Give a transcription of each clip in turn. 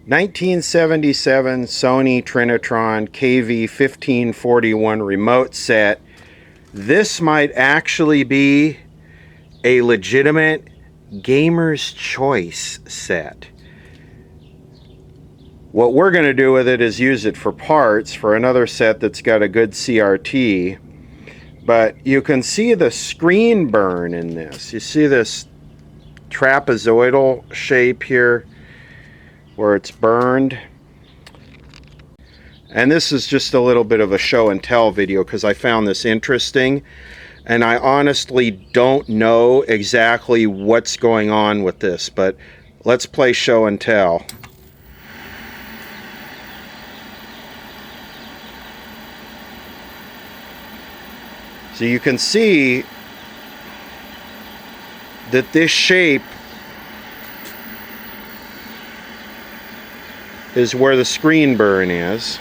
1977 Sony Trinitron KV1541 remote set. This might actually be a legitimate gamer's choice set. What we're going to do with it is use it for parts for another set that's got a good CRT. But you can see the screen burn in this. You see this trapezoidal shape here where it's burned. And this is just a little bit of a show and tell video because I found this interesting. And I honestly don't know exactly what's going on with this, but let's play show and tell. So you can see that this shape is where the screen burn is.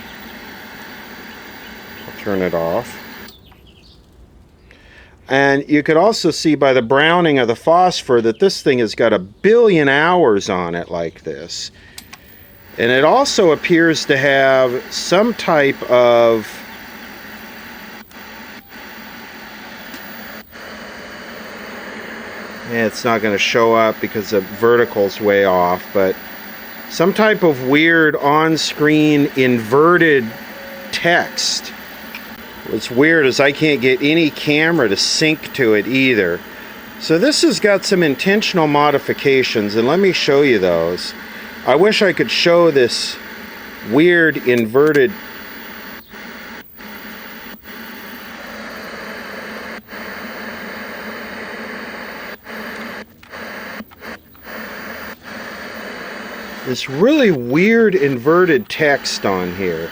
I'll turn it off. And you could also see by the browning of the phosphor that this thing has got 1 billion hours on it like this. And it also appears to have some type of it's not going to show up because the vertical's way off, but some type of weird on-screen inverted text. What's weird is I can't get any camera to sync to it either. So this has got some intentional modifications, and let me show you those. I wish I could show this weird inverted this really weird inverted text on here.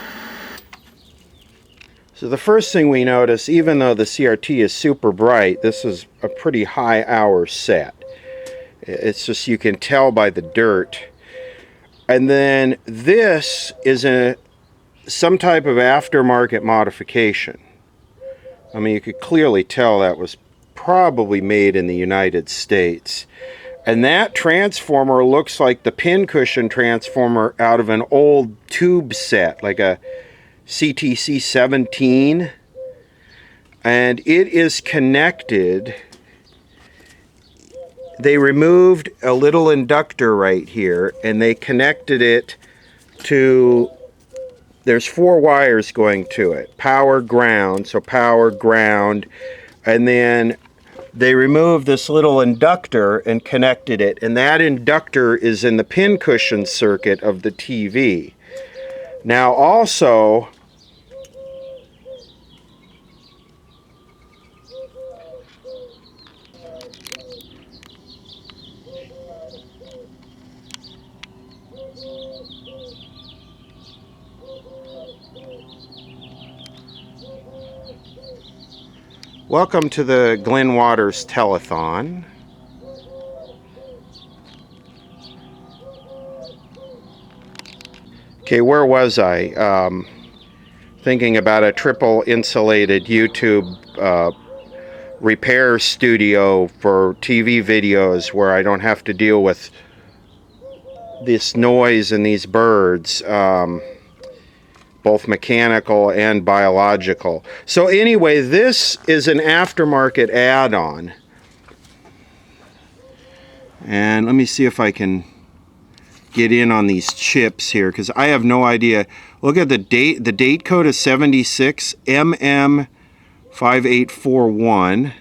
So the first thing we notice, even though the CRT is super bright, this is a pretty high hour set. It's just, you can tell by the dirt. And then this is some type of aftermarket modification. I mean, you could clearly tell that was probably made in the United States. And that transformer looks like the pincushion transformer out of an old tube set, like a CTC 17. And it is connected. They removed a little inductor right here, and they connected it to, there's 4 wires going to it. Power, ground, so power, ground, and then they removed this little inductor and connected it, and that inductor is in the pincushion circuit of the TV. Now also, welcome to the Glenn Waters Telethon. Okay, where was I? Thinking about a triple insulated YouTube repair studio for TV videos where I don't have to deal with this noise and these birds. Both mechanical and biological. So anyway, this is an aftermarket add-on. And let me see if I can get in on these chips here, because I have no idea. Look at the date. The date code is 76 MM5841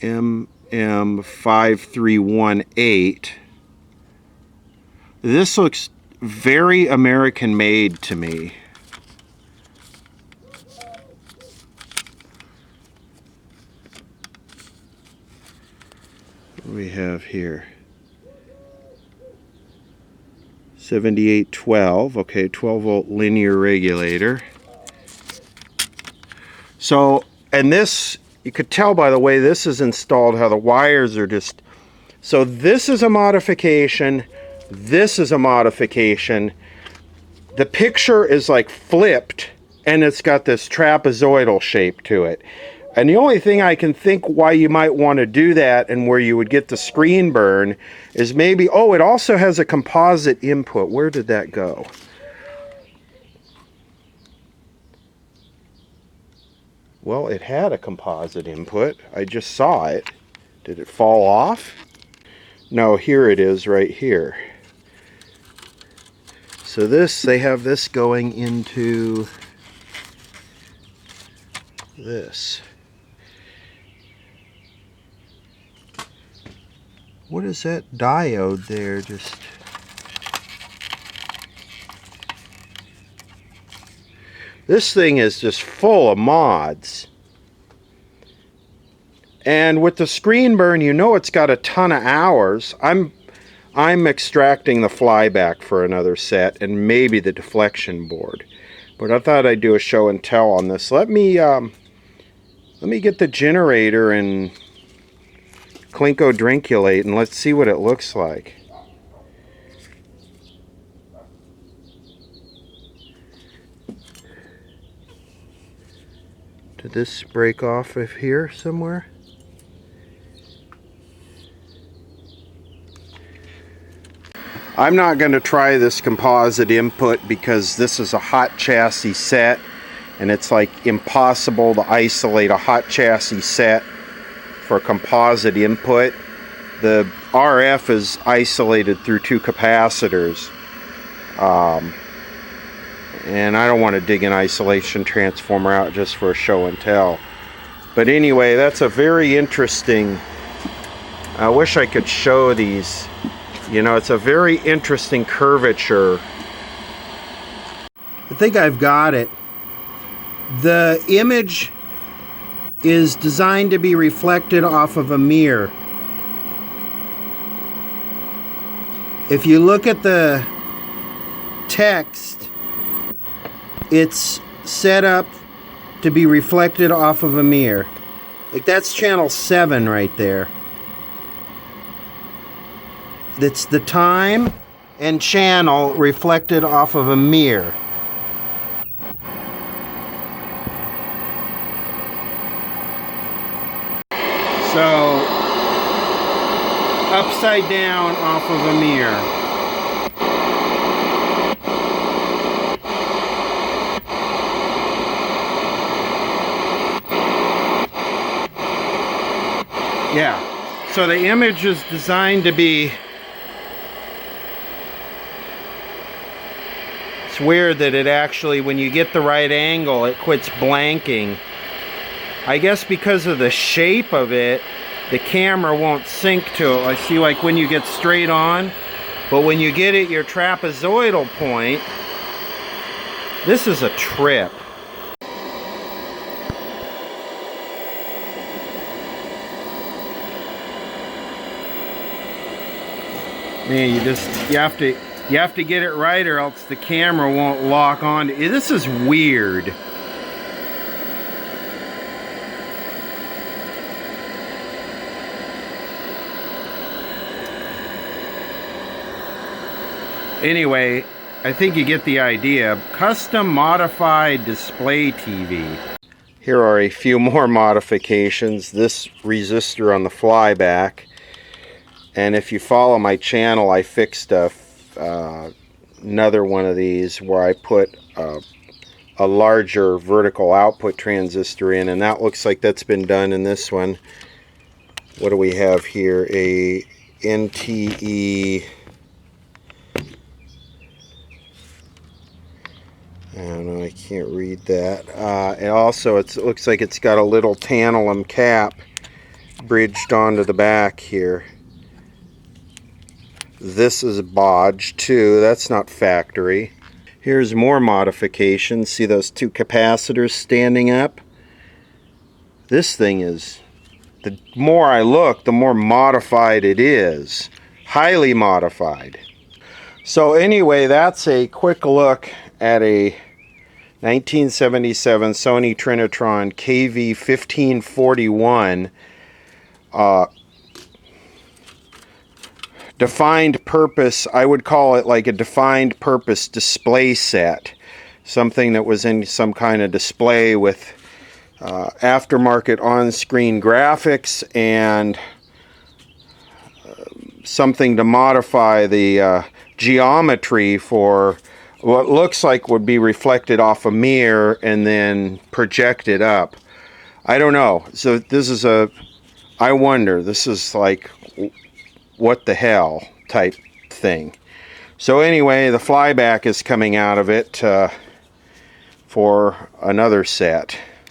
MM5318. This looks very American made to me. What do we have here? 7812, okay, 12 volt linear regulator. So, and this, you could tell by the way this is installed how the wires are just, so this is a modification. This is a modification. The picture is like flipped and it's got this trapezoidal shape to it. And the only thing I can think why you might want to do that and where you would get the screen burn is maybe, oh, it also has a composite input. Where did that go? Well, it had a composite input. I just saw it. Did it fall off? No, here it is right here. So this, they have this going into this. What is that diode there? Just this thing is just full of mods. And with the screen burn, you know it's got a ton of hours. I'm extracting the flyback for another set and maybe the deflection board. But I thought I'd do a show and tell on this. Let me get the generator and Klinkodrinkulate and let's see what it looks like. Did this break off of here somewhere? I'm not going to try this composite input because this is a hot chassis set and it's like impossible to isolate a hot chassis set for composite input. The RF is isolated through two capacitors, and I don't want to dig an isolation transformer out just for a show and tell. But anyway, that's a very interesting, I wish I could show these. You know, it's a very interesting curvature. I think I've got it. The image is designed to be reflected off of a mirror. If you look at the text, it's set up to be reflected off of a mirror. Like that's channel 7 right there. It's the time and channel reflected off of a mirror. So, upside down off of a mirror. Yeah, so the image is designed to be, it's weird that it actually, when you get the right angle, it quits blanking. I guess because of the shape of it, the camera won't sync to it. I see, like when you get straight on, but when you get at your trapezoidal point, this is a trip. Man, you have to get it right or else the camera won't lock on. This is weird. Anyway, I think you get the idea. Custom modified display TV. Here are a few more modifications. This resistor on the flyback. And if you follow my channel, I fixed another one of these where I put a larger vertical output transistor in, and that looks like that's been done in this one. What do we have here? A NTE, I don't know, I can't read that. And also it looks like it's got a little tantalum cap bridged onto the back here. This is bodged too, that's not factory. Here's more modifications. See those two capacitors standing up? This thing is, the more I look, the more modified it is. Highly modified. So anyway, that's a quick look at a 1977 Sony Trinitron KV1541 defined purpose. I would call it like a defined purpose display set. Something that was in some kind of display with aftermarket on-screen graphics and something to modify the geometry for what looks like would be reflected off a mirror and then projected up. I don't know. So this is I wonder, this is like what the hell type thing. So anyway, the flyback is coming out of it for another set.